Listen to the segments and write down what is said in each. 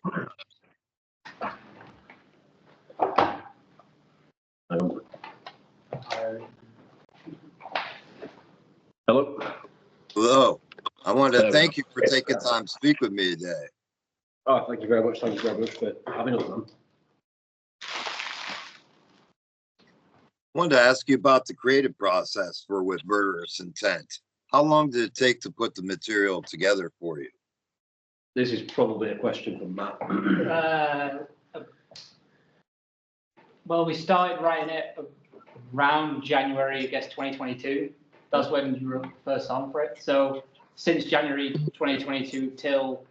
Hello. Hello. I wanted to thank you for taking time to speak with me today. Oh, thank you very much. Thank you very much for having us on. I wanted to ask you about the creative process for With Murderous Intent. How long did it take to put the material together for you? This is probably a question for Matt. Well, we started writing it around January, I guess, 2022. That's when you wrote the first song for it. So since January 2022 till,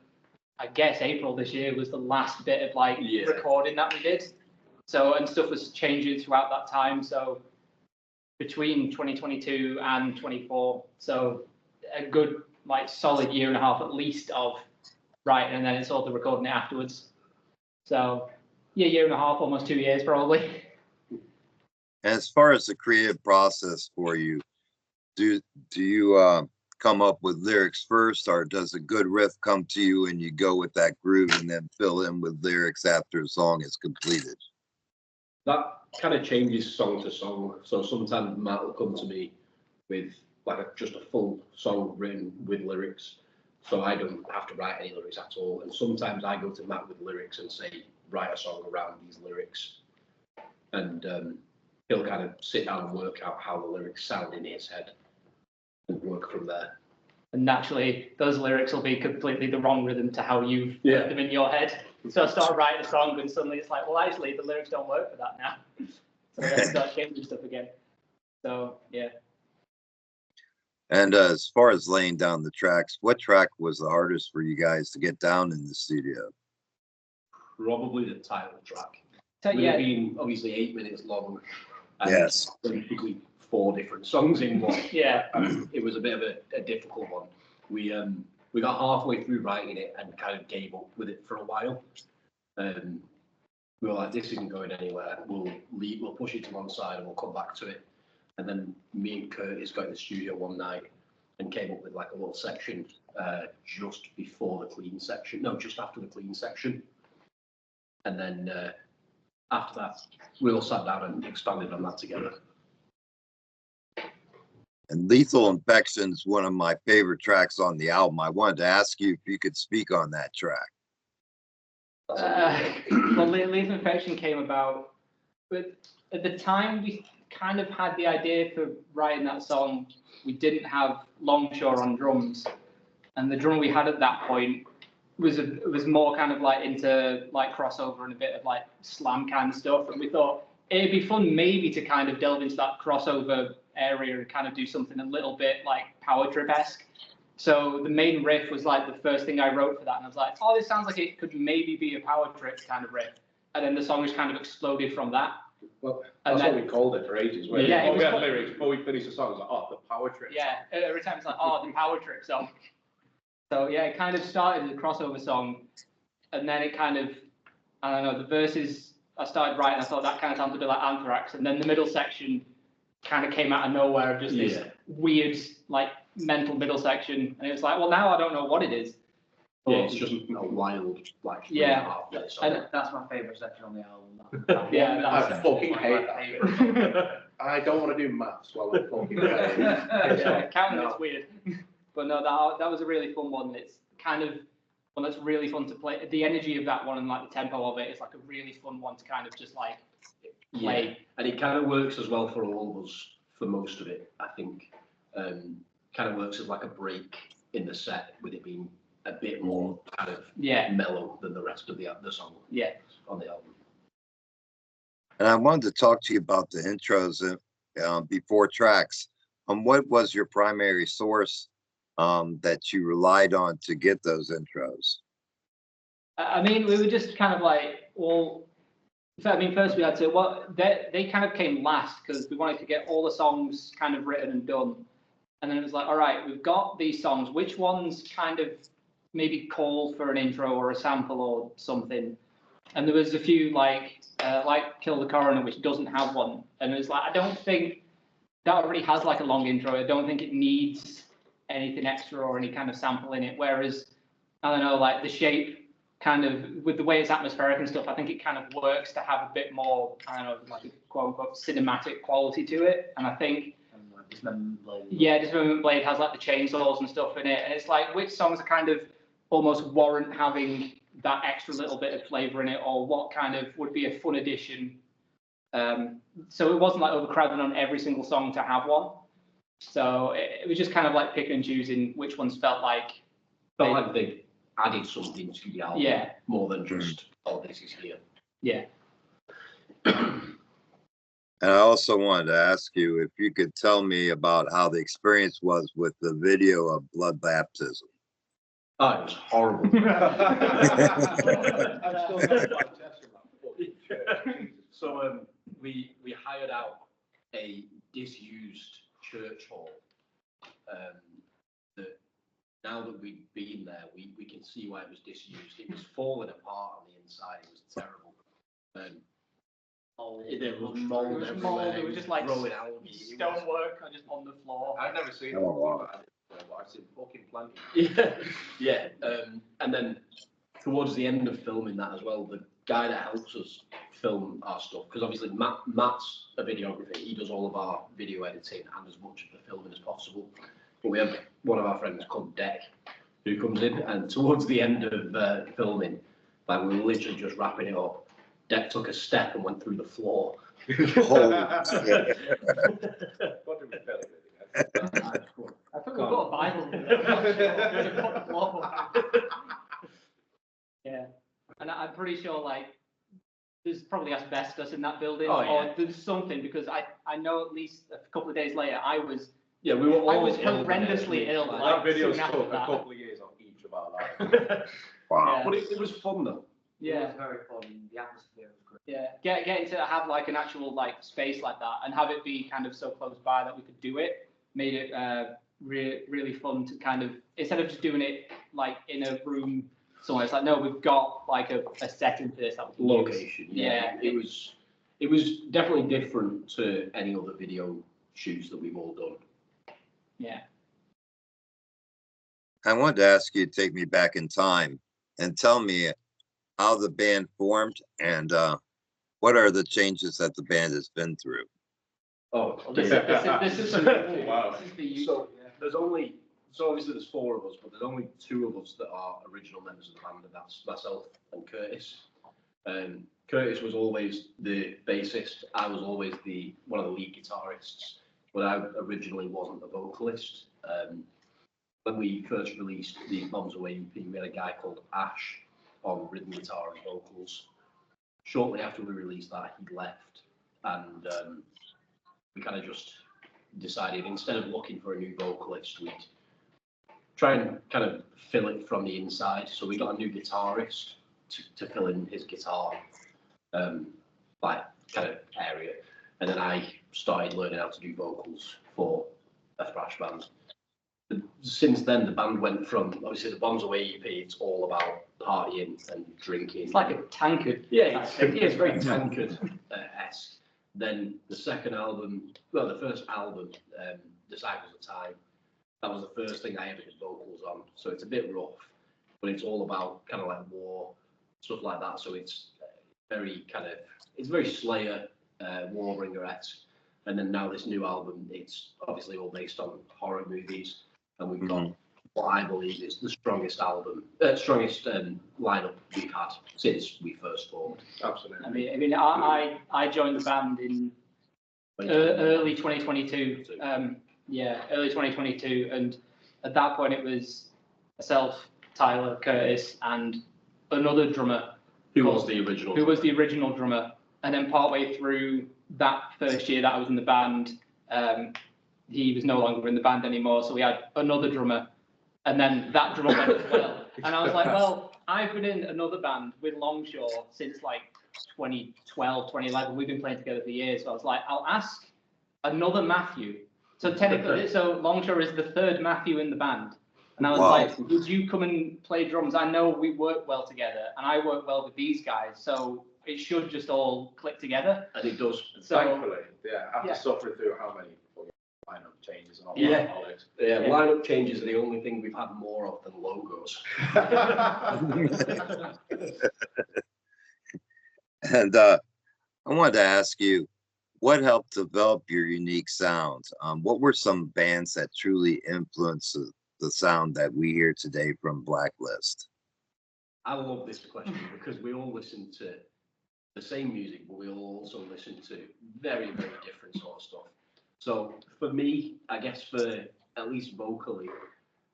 I guess, April this year was the last bit of like recording that we did. So, and stuff was changing throughout that time. So between 2022 and 24, so a good, like, solid year and a half at least of writing, and then it's all the recording it afterwards. So yeah, year and a half, almost 2 years probably. And as far as the creative process for you, do you come up with lyrics first, or does a good riff come to you and you go with that groove and then fill in with lyrics after a song is completed? That kind of changes song to song. So sometimes Matt will come to me with like just a full song written with lyrics. So I don't have to write any lyrics at all. And sometimes I go to Matt with lyrics and say, write a song around these lyrics. And he'll kind of sit down and work out how the lyrics sound in his head and work from there. And naturally, those lyrics will be completely the wrong rhythm to how you've put them in your head. So I start writing a song and suddenly it's like, well, actually, the lyrics don't work for that now. So I have to start changing stuff again. So, yeah. And as far as laying down the tracks, what track was the hardest for you guys to get down in the studio? Probably the title track. With it being obviously 8 minutes long. And yes. Basically 4 different songs in one. It was a bit of a difficult one. We got halfway through writing it and kind of gave up with it for a while. We were like, this isn't going anywhere. We'll push it to one side and we'll come back to it. And then me and Curtis got in the studio one night and came up with like a little section just before the clean section. No, just after the clean section. And then after that, we all sat down and expanded on that together. And Lethal Infection's one of my favorite tracks on the album. I wanted to ask you if you could speak on that track. Well, Lethal Infection came about, but at the time we kind of had the idea for writing that song. We didn't have Longshore on drums, and the drummer we had at that point was more kind of like into like crossover and a bit of like slam kind of stuff. And we thought it'd be fun maybe to kind of delve into that crossover area and kind of do something a little bit like Power Trip-esque. So the main riff was like the first thing I wrote for that, and I was like, oh, this sounds like it could maybe be a Power Trip kind of riff. And then the song just kind of exploded from that. Well, that's what we called it for ages. We had lyrics before we finished the song. It was like, oh, the Power Trip. Yeah, every time it's like, oh, the Power Trip song. So yeah, it kind of started as a crossover song, and then it kind of, I don't know, the verses I started writing, I thought that kind of sounded a bit like Anthrax, and then the middle section kind of came out of nowhere of just this weird, like, mental middle section, and it was like, well, now I don't know what it is. But it's just a wild, like, and that's my favourite section on the album. I fucking hate that. I don't want to do maths while I'm fucking playing. Counting is weird. But no, that was a really fun one. It's kind of one that's really fun to play. The energy of that one and like the tempo of it is like a really fun one to kind of just like play. Yeah. And it kind of works as well for all of us for most of it, I think. Kind of works as like a break in the set with it being a bit more kind of mellow than the rest of the song on the album. And I wanted to talk to you about the intros before tracks. What was your primary source that you relied on to get those intros? I mean, we were just kind of like, well, I mean, first we had to, they kind of came last because we wanted to get all the songs kind of written and done. And then it was like, all right, we've got these songs. Which ones kind of maybe call for an intro or a sample or something? And there was a few like Kill the Coroner, which doesn't have one. And it was like, I don't think that already has like a long intro. I don't think it needs anything extra or any kind of sample in it. Whereas, I don't know, like The Shape kind of, with the way it's atmospheric and stuff, I think it kind of works to have a bit more, I don't know, like a quote unquote cinematic quality to it. And I think, yeah, Dismemberment Blade has like the chainsaws and stuff in it. And it's like, which songs are kind of almost warrant having that extra little bit of flavor in it, or what kind of would be a fun addition. So it wasn't like overcrowded on every single song to have one. So it was just kind of like picking and choosing which ones felt like they added something to the album, yeah, more than just, oh, this is here. Yeah. And I also wanted to ask you if you could tell me about how the experience was with the video of Blood Baptism. Oh, it was horrible. So we hired out a disused church hall. That now that we've been there, we can see why it was disused. It was falling apart on the inside. It was terrible. There was mold everywhere. It was just like growing algae. stonework just on the floor. I've never seen Oh, wow. but I've seen fucking plenty. Yeah. And then towards the end of filming that as well, the guy that helps us film our stuff, because obviously Matt's a videographer, he does all of our video editing and as much of the filming as possible. But we have one of our friends called Deck who comes in, and towards the end of filming, like we were literally just wrapping it up, Deck took a step and went through the floor. Holy shit. What did we film it? I thought we got a Bible. Yeah, and I'm pretty sure like there's probably asbestos in that building, or there's something, because I know at least a couple of days later I was horrendously ill. That Like, video soon after took a that. couple of years on each of our lives. Wow. Yeah. But it was fun though. Yeah. It was very fun. The atmosphere was great. Yeah, getting to have like an actual like space like that and have it be kind of so close by that we could do it made it really fun to kind of, instead of just doing it like in a room somewhere, it's like, no, we've got like a setting for this that we can use. Location. Yeah. It was definitely different to any other video shoots that we've all done. Yeah. I wanted to ask you to take me back in time and tell me how the band formed and what are the changes that the band has been through. Oh, This is some, Wow. this is the use. So obviously there's four of us, but there's only two of us that are original members of the band, and that's myself and Curtis. Curtis was always the bassist. I was always one of the lead guitarists, but I originally wasn't the vocalist. When we first released the Bombs Away EP, we had a guy called Ash on rhythm guitar and vocals. Shortly after we released that, he left, and we kind of just decided, instead of looking for a new vocalist, we'd try and kind of fill it from the inside. So we got a new guitarist to fill in his guitar, like kind of area, and then I started learning how to do vocals for a thrash band. Since then, the band went from, obviously, the Bombs Away EP, it's all about partying and drinking. It's like a tankard. Yeah, it's very tankard-esque. Then the second album, well, the first album, Disciples of Time, that was the first thing I ever did vocals on. So it's a bit rough, but it's all about kind of like war, stuff like that. So it's very Slayer, Warbringer-esque. And then now this new album, it's obviously all based on horror movies. And we've got what I believe is the strongest lineup we've had since we first formed. Absolutely. I mean, I joined the band in early 2022. Early 2022, and at that point it was myself, Tyler, Curtis, and another drummer Who was the original drummer. And then partway through that first year that I was in the band, he was no longer in the band anymore, so we had another drummer, and then that drummer went as well. And I was like, well, I've been in another band with Longshore since like 2012, 2011. We've been playing together for years, so I was like, I'll ask another Matthew. So technically, so Longshore is the third Matthew in the band. And I was like, would you come and play drums? I know we work well together, and I work well with these guys, so it should just all click together. And it does. Thankfully, after suffering through how many lineup changes and all Yeah. that bollocks. Yeah, lineup changes are the only thing we've had more of than logos. And I wanted to ask you, what helped develop your unique sounds? What were some bands that truly influenced the sound that we hear today from Blacklist? I love this question because we all listen to the same music, but we all also listen to very, very different sort of stuff. So for me, I guess for at least vocally,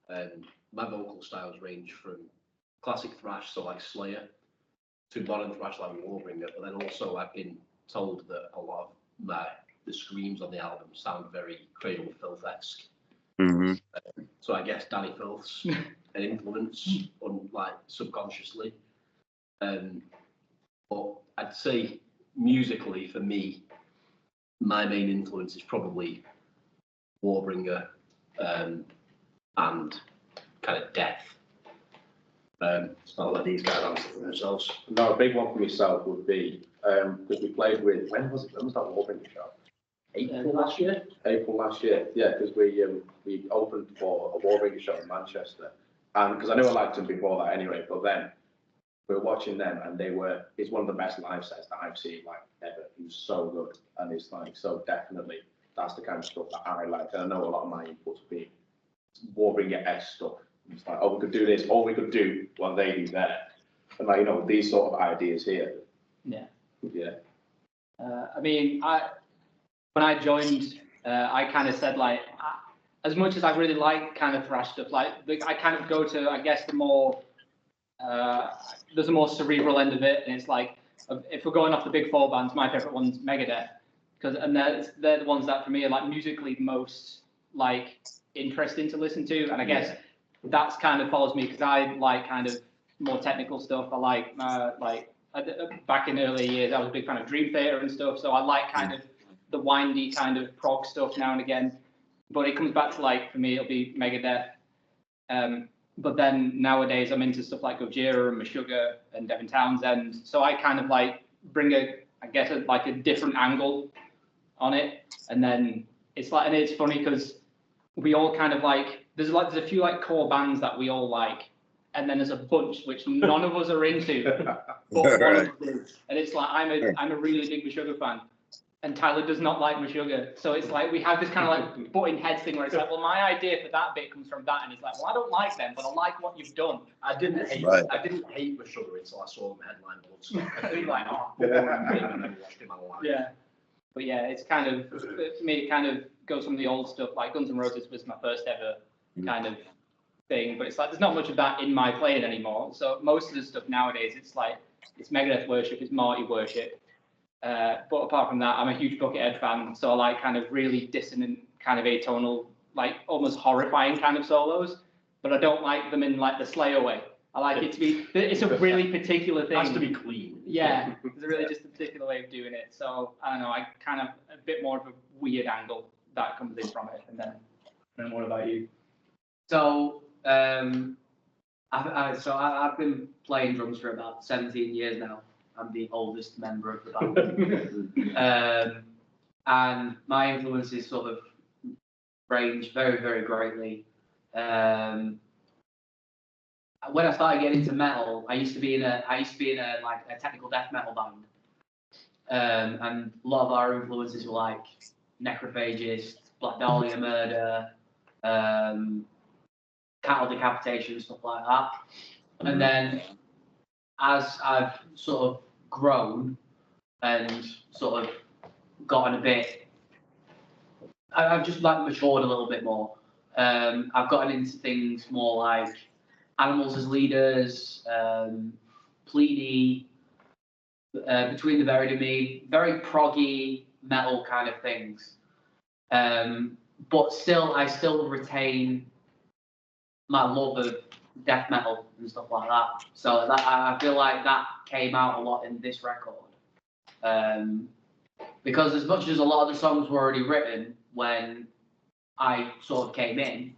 my vocal styles range from classic thrash, so like Slayer, to modern thrash like Warbringer, but then also I've been told that a lot of the screams on the album sound very Cradle of Filth-esque. Mm-hmm. So I guess Danny Filth's an influence, like subconsciously. But I'd say musically, for me, my main influence is probably Warbringer and kind of Death. So I'll let these guys answer for themselves. No, a big one for myself would be, because we played with, when was that Warbringer show? April last year? April last year, yeah, because we opened for a Warbringer show in Manchester. And because I knew I liked them before that anyway, but then we were watching them and it's one of the best live sets that I've seen like ever. He was so good. And it's like, so definitely that's the kind of stuff that I like. And I know a lot of my inputs would be Warbringer-esque stuff. It's like, oh, we could do this, or we could do what they do there. And like, these sort of ideas here. Yeah. Yeah. I mean, when I joined, I kind of said like, as much as I really like kind of thrash stuff, like I kind of go to, I guess, the more, there's a more cerebral end of it, and it's like, if we're going off the big four bands, my favorite one's Megadeth, and they're the ones that for me are like musically the most like interesting to listen to, and I guess that's kind of follows me because I like kind of more technical stuff. I like back in earlier years, I was a big fan of Dream Theater and stuff, so I like kind of the windy kind of prog stuff now and again. But it comes back to like, for me, it'll be Megadeth. But then nowadays I'm into stuff like Gojira and Meshuggah and Devin Townsend. So I kind of like bring a different angle on it. And then it's like, and it's funny because we all kind of like, there's a few like core bands that we all like. And then there's a bunch which none of us are into, but one of us is. And it's like, I'm a really big Meshuggah fan. And Tyler does not like Meshuggah. So it's like we have this kind of like butting heads thing where it's like, well, my idea for that bit comes from that, and it's like, well, I don't like them, but I like what you've done. I didn't hate Meshuggah until I saw him headline Bloodstock. I think like, oh, boring thing, and then watched him alive. Yeah. But yeah, it's kind of, for me, it kind of goes from the old stuff, like Guns N' Roses was my first ever kind of thing, but it's like, there's not much of that in my playing anymore. So most of the stuff nowadays, it's like, it's Megadeth worship, it's Marty worship. But apart from that, I'm a huge Buckethead fan, so I like kind of really dissonant, kind of atonal, like almost horrifying kind of solos, but I don't like them in like the Slayer way. I like it to be, it's a really particular thing. It has to be clean. Yeah, it's really just a particular way of doing it. So I don't know, I kind of a bit more of a weird angle that comes in from it. And then what about you? So, I've been playing drums for about 17 years now. I'm the oldest member of the band. And my influences sort of range very, very greatly. When I started getting into metal, I used to be in a technical death metal band. And a lot of our influences were like Necrophagist, Black Dahlia Murder, cattle decapitation, stuff like that. And then as I've sort of grown and sort of gotten a bit, I've just like matured a little bit more. I've gotten into things more like Animals as Leaders, Pliny, Between the Buried and Me, very proggy metal kind of things. But still, I still retain my love of death metal and stuff like that. So I feel like that came out a lot in this record. Because as much as a lot of the songs were already written when I sort of came in,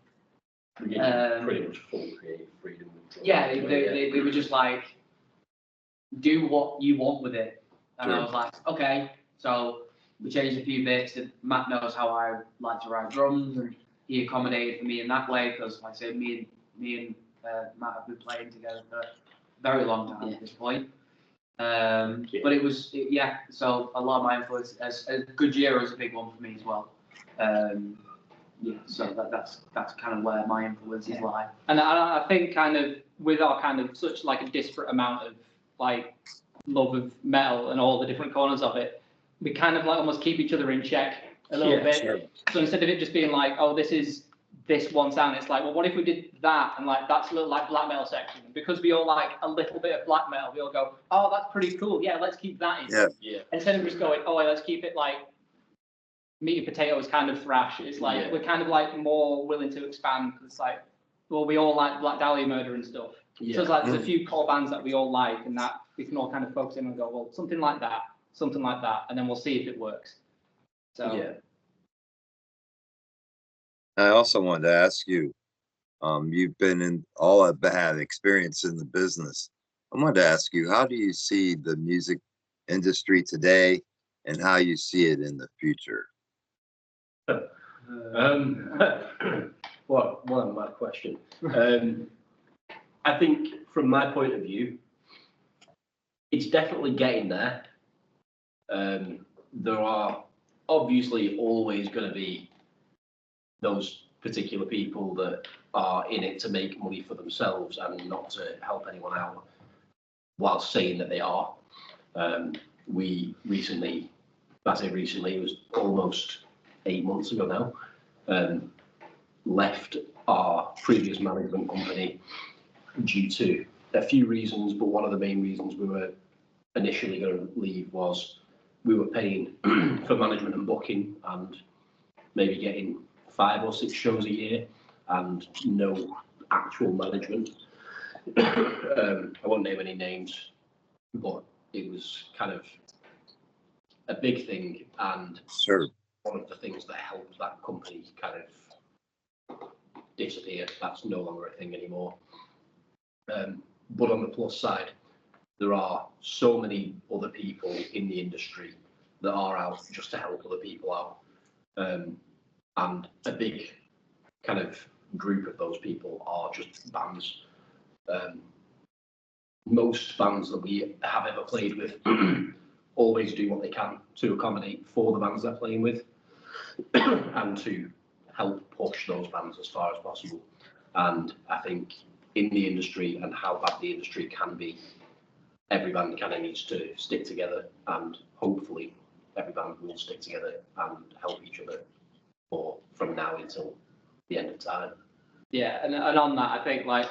Pretty much full creative freedom. yeah, they were just like, do what you want with it. And I was like, okay. So we changed a few bits. And Matt knows how I like to write drums, and he accommodated for me in that way because, like I say, me and Matt have been playing together for a very long time at this point. But it was, yeah. So a lot of my influence, as Goodyear was a big one for me as well. Yeah, so that's kind of where my influences lie. And I think kind of with our kind of such like a disparate amount of like love of metal and all the different corners of it, we kind of like almost keep each other in check a little bit. Sure. So instead of it just being like, oh, this is this one sound, it's like, well, what if we did that? And like, that's a little like black metal section. And because we all like a little bit of black metal, we all go, oh, that's pretty cool. Yeah, let's keep that in. Yeah. Instead of just going, oh, let's keep it like meat and potatoes kind of thrash. It's like, we're kind of like more willing to expand. It's like, well, we all like Black Dahlia Murder and stuff. So it's like, there's a few core bands that we all like and that we can all kind of focus in and go, well, something like that, and then we'll see if it works. So Yeah. I also wanted to ask you, you've been in all a bad experience in the business. I wanted to ask you, how do you see the music industry today and how you see it in the future? What a mad question. I think from my point of view, it's definitely getting there. There are obviously always going to be those particular people that are in it to make money for themselves and not to help anyone out, while saying that they are. We recently, I say recently, it was almost 8 months ago now, left our previous management company due to a few reasons, but one of the main reasons we were initially going to leave was we were paying for management and booking and maybe getting 5 or 6 shows a year and no actual management. I won't name any names, but it was kind of a big thing, and Sure. one of the things that helped that company kind of disappear. That's no longer a thing anymore. But on the plus side, there are so many other people in the industry that are out just to help other people out. And a big kind of group of those people are just bands. Most bands that we have ever played with always do what they can to accommodate for the bands they're playing with and to help push those bands as far as possible. And I think in the industry and how bad the industry can be, every band kind of needs to stick together, and hopefully every band will stick together and help each other from now until the end of time. yeah, and on that, I think like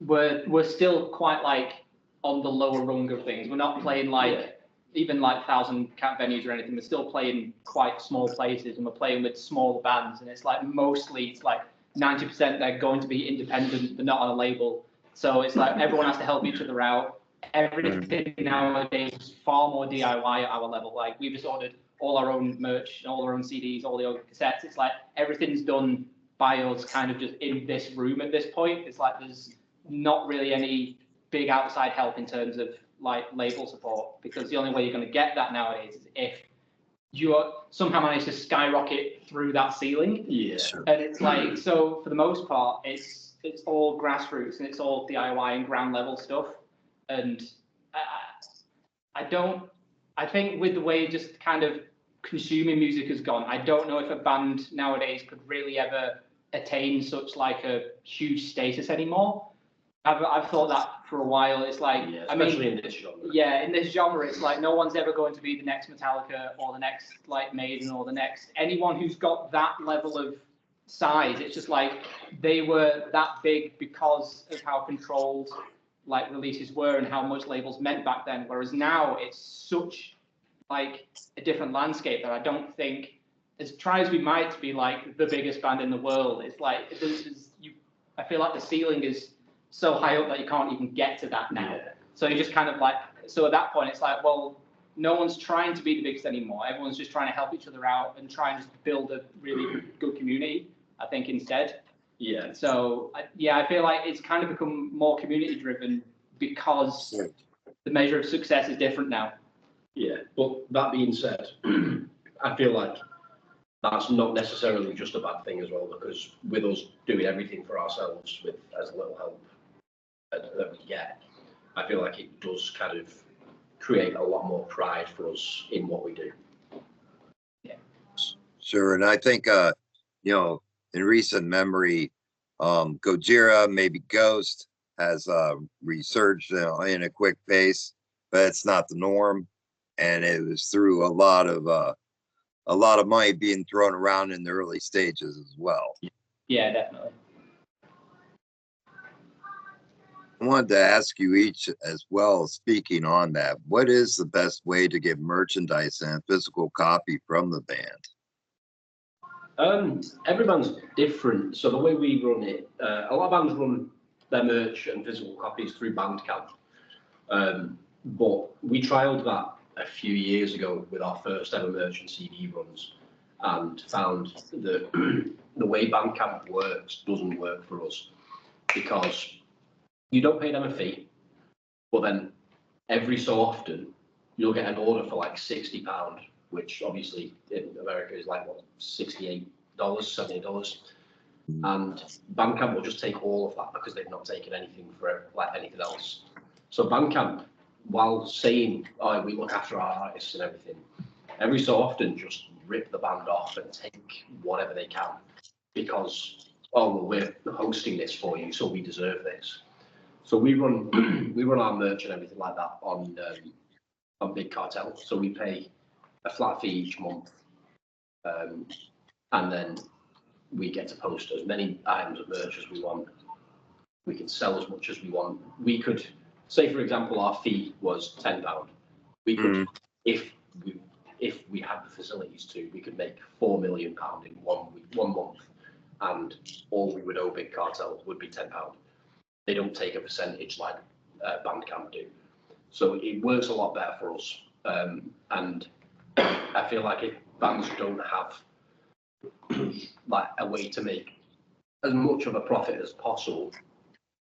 we're still quite like on the lower rung of things. We're not playing like even like 1,000 cap venues or anything. We're still playing quite small places, and we're playing with smaller bands. And it's like mostly it's like 90% they're going to be independent, they're not on a label. So it's like everyone has to help each other out. Everything nowadays is far more DIY at our level. Like we've just ordered all our own merch, all our own CDs, all the own cassettes. It's like everything's done by us kind of just in this room at this point. It's like there's not really any big outside help in terms of like label support, because the only way you're going to get that nowadays is if you are somehow manage to skyrocket through that ceiling. Yeah. And it's like, so for the most part, it's all grassroots and it's all DIY and ground level stuff. And I think with the way just kind of consuming music has gone, I don't know if a band nowadays could really ever attain such like a huge status anymore. I've thought that for a while. It's like, especially in this genre. Yeah, in this genre, it's like no one's ever going to be the next Metallica or the next like Maiden or the next anyone who's got that level of size. It's just like they were that big because of how controlled like releases were and how much labels meant back then. Whereas now it's such like a different landscape that I don't think, as try as we might to be like the biggest band in the world, it's like I feel like the ceiling is so high up that you can't even get to that now. Yeah. So you just kind of like, so at that point it's like, well, no one's trying to be the biggest anymore. Everyone's just trying to help each other out and try and just build a really good community, I think, instead. Yeah. So I feel like it's kind of become more community driven because the measure of success is different now. Yeah, but that being said, I feel like that's not necessarily just a bad thing as well, because with us doing everything for ourselves with as little help that we get, I feel like it does kind of create a lot more pride for us in what we do. Sure, and I think you know, in recent memory, Gojira, maybe Ghost, has resurged in a quick pace, but it's not the norm, and it was through a lot of money being thrown around in the early stages as well. Yeah, definitely. I wanted to ask you each as well, speaking on that, what is the best way to get merchandise and a physical copy from the band? Every band's different. So the way we run it, a lot of bands run their merch and physical copies through Bandcamp. But we trialed that a few years ago with our first ever merch and CD runs, and found that the way Bandcamp works doesn't work for us, because you don't pay them a fee, but then every so often you'll get an order for like £60, which obviously in America is like what, $68, $70, and Bandcamp will just take all of that because they've not taken anything for like anything else. So Bandcamp, while saying, oh, we look after our artists and everything, every so often just rip the band off and take whatever they can, because, oh, well, we're hosting this for you, so we deserve this. So we run we run our merch and everything like that on Big Cartel. So we pay a flat fee each month, and then we get to post as many items of merch as we want. We can sell as much as we want. We could say, for example, our fee was £10. We could, if we had the facilities to, we could make £4 million in 1 month, and all we would owe Big Cartel would be £10. They don't take a percentage like Bandcamp do. So it works a lot better for us. And I feel like if bands don't have like a way to make as much of a profit as possible,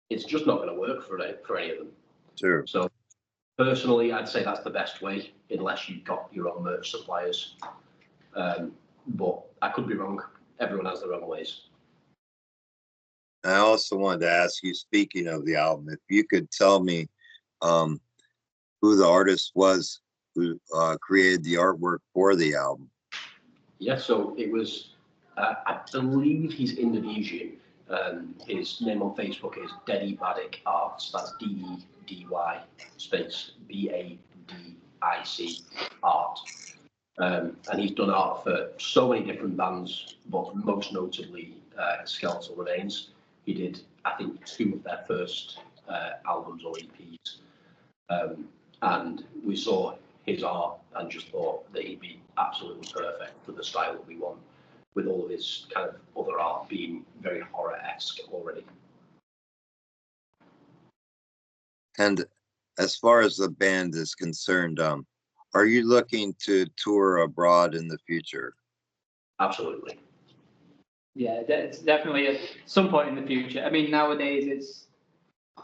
it's just not going to work for any of them. Sure. So personally, I'd say that's the best way, unless you've got your own merch suppliers. But I could be wrong. Everyone has their own ways. I also wanted to ask you, speaking of the album, if you could tell me who the artist was who created the artwork for the album. Yeah, so it was, I believe he's Indonesian. His name on Facebook is Dedi Badik Arts. That's DEDY space BADIC art. And he's done art for so many different bands, but most notably Skeletal Remains. He did, I think, 2 of their first albums or EPs. And we saw his art and just thought that he'd be absolutely perfect for the style that we want, with all of his kind of other art being very horror-esque already. And as far as the band is concerned, are you looking to tour abroad in the future? Absolutely. Yeah, it's definitely at some point in the future. I mean, nowadays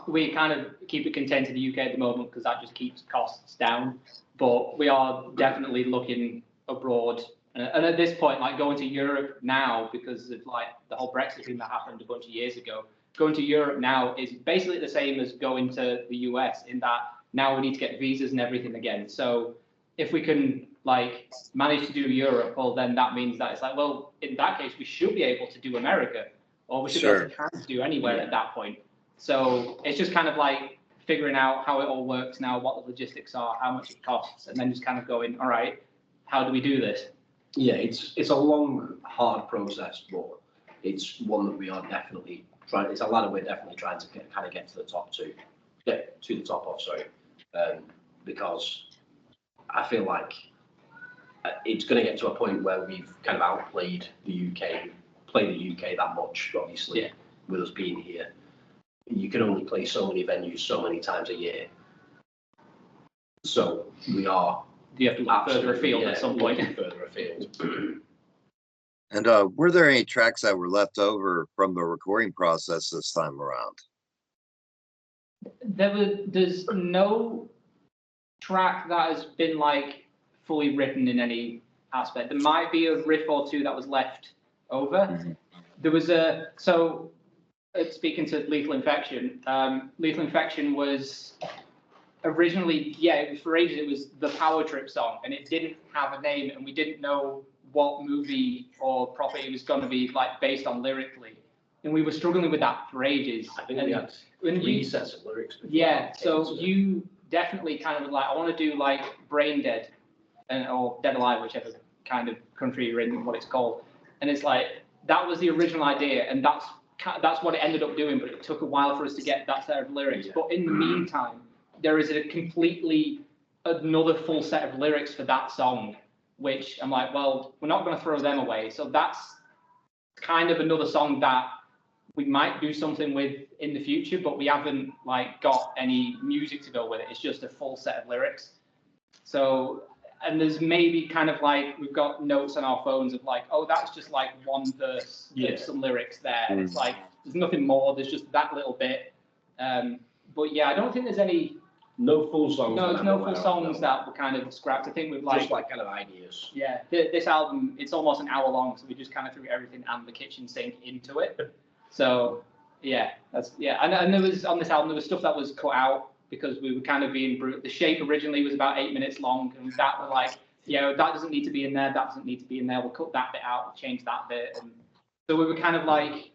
we kind of keep it contained to the UK at the moment because that just keeps costs down. But we are definitely looking abroad. And at this point, like going to Europe now, because of like the whole Brexit thing that happened a bunch of years ago, going to Europe now is basically the same as going to the US, in that now we need to get visas and everything again. So if we can like manage to do Europe, well, then that means that it's like, well, in that case, we should be able to do America, or we should be able to kind of do anywhere at that point. So it's just kind of like figuring out how it all works now, what the logistics are, how much it costs, and then just kind of going, all right, how do we do this? Yeah, it's a long, hard process, but it's one that we are definitely trying. It's a ladder we're definitely trying to get to the top of. Sorry, because I feel like it's going to get to a point where we've kind of outplayed the UK, played the UK that much, obviously, with us being here. You can only play so many venues so many times a year. So we are. You have to look further afield at some point. Further afield. And were there any tracks that were left over from the recording process this time around? There's no track that has been like fully written in any aspect. There might be a riff or two that was left over. There was speaking to Lethal Infection, Lethal Infection was originally, for ages it was the Power Trip song, and it didn't have a name, and we didn't know what movie or property it was going to be like based on lyrically, and we were struggling with that for ages. I think we had three sets of lyrics. Yeah, so you definitely kind of like, I want to do like Brain Dead, or Dead Alive, whichever kind of country you're in, what it's called, and it's like that was the original idea, and that's what it ended up doing, but it took a while for us to get that set of lyrics. Yeah. But in the meantime, there is another full set of lyrics for that song, which I'm like, well, we're not going to throw them away. So that's kind of another song that we might do something with in the future, but we haven't like got any music to go with it. It's just a full set of lyrics. So, and there's maybe kind of like, we've got notes on our phones of like, oh, that's just like one verse, some lyrics there. And it's like, there's nothing more, there's just that little bit. But yeah, I don't think there's any. No full songs. No, there's no full songs that were kind of scrapped. I think we've like. Just like kind of ideas. Yeah, this album, it's almost an hour long, so we just kind of threw everything and the kitchen sink into it. So yeah, and there was, on this album, there was stuff that was cut out because we were kind of being brutal. The Shape originally was about 8 minutes long, and that was like, that doesn't need to be in there, that doesn't need to be in there, we'll cut that bit out, we'll change that bit. And so we were kind of like,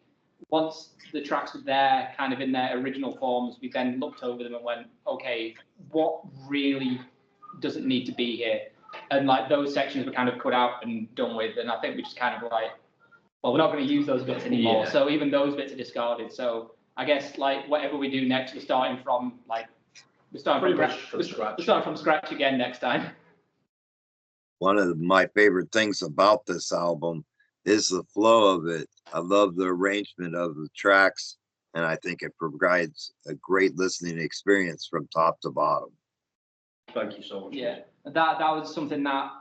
once the tracks were there, kind of in their original forms, we then looked over them and went, okay, what really doesn't need to be here? And like those sections were kind of cut out and done with, and I think we just kind of like, well, we're not going to use those bits anymore, so even those bits are discarded. So I guess like whatever we do next, we're starting from scratch again next time. One of my favorite things about this album is the flow of it. I love the arrangement of the tracks, and I think it provides a great listening experience from top to bottom. Thank you so much. Yeah, that was something that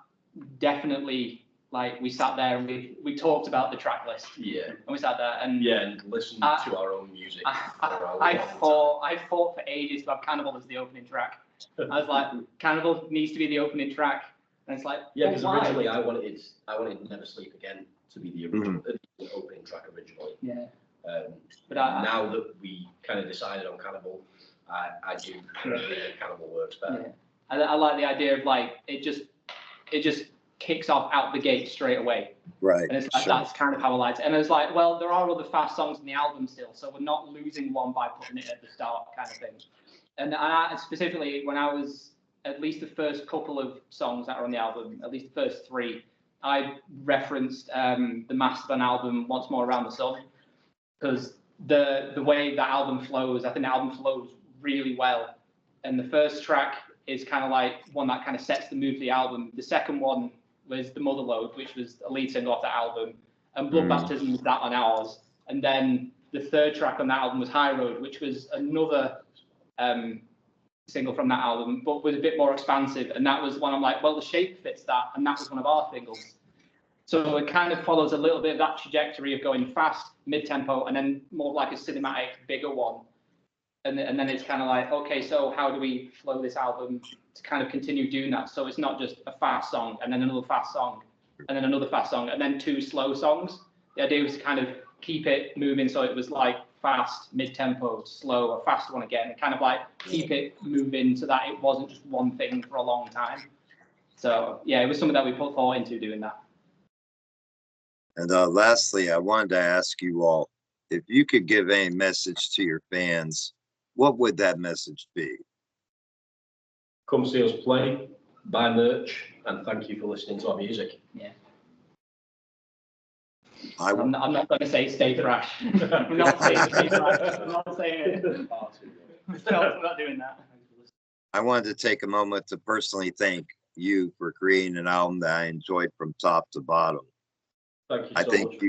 definitely, like, we sat there and we talked about the track list. Yeah. And we sat there and listened to our own music. I fought for ages to have Cannibal as the opening track. I was like, Cannibal needs to be the opening track, and it's like, because originally I wanted Never Sleep Again to be the original opening track originally. Yeah. But now that we kind of decided on Cannibal, I do think Cannibal works better. Yeah. I like the idea of like it just kicks off out the gate straight away. Right. And it's like, that's kind of how I like it. And it's like, well, there are other fast songs in the album still, so we're not losing one by putting it at the start, kind of thing. And I, specifically, when I was at least the first couple of songs that are on the album, at least the first three, I referenced the Mastodon album, Once More Around the Sun, because the way that album flows, I think the album flows really well. And the first track is kind of like one that kind of sets the mood for the album. The second one was The Motherlode, which was a lead single off that album, and Blood Baptism was that on ours. And then the third track on that album was High Road, which was another single from that album, but was a bit more expansive. And that was one I'm like, well, The Shape fits that, and that was one of our singles. So it kind of follows a little bit of that trajectory of going fast, mid-tempo, and then more like a cinematic, bigger one. And then it's kind of like, okay, so how do we flow this album to kind of continue doing that? So it's not just a fast song, and then another fast song, and then another fast song, and then two slow songs. The idea was to kind of keep it moving, so it was like fast, mid-tempo, slow, a fast one again, and kind of like keep it moving so that it wasn't just one thing for a long time. So yeah, it was something that we put thought into doing that. And lastly, I wanted to ask you all, if you could give a message to your fans, what would that message be? Come see us play, buy merch, and thank you for listening to our music. Yeah. I'm not going to say stay thrash. I'm not saying stay thrash. I'm not saying it. No, I'm not doing that. I wanted to take a moment to personally thank you for creating an album that I enjoyed from top to bottom. Thank you I think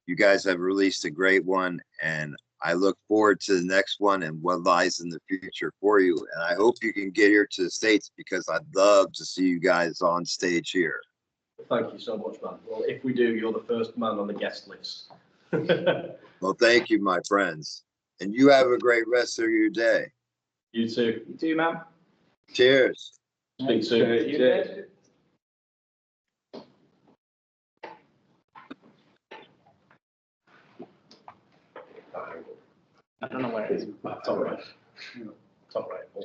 you guys have released a great one, and I look forward to the next one and what lies in the future for you. And I hope you can get here to the States, because I'd love to see you guys on stage here. Thank you so much, man. Well, if we do, you're the first man on the guest list. Well, thank you, my friends. And you have a great rest of your day. You too. You too, man. Cheers. Speak soon. Cheers. I don't know where it is. Top right. Top right.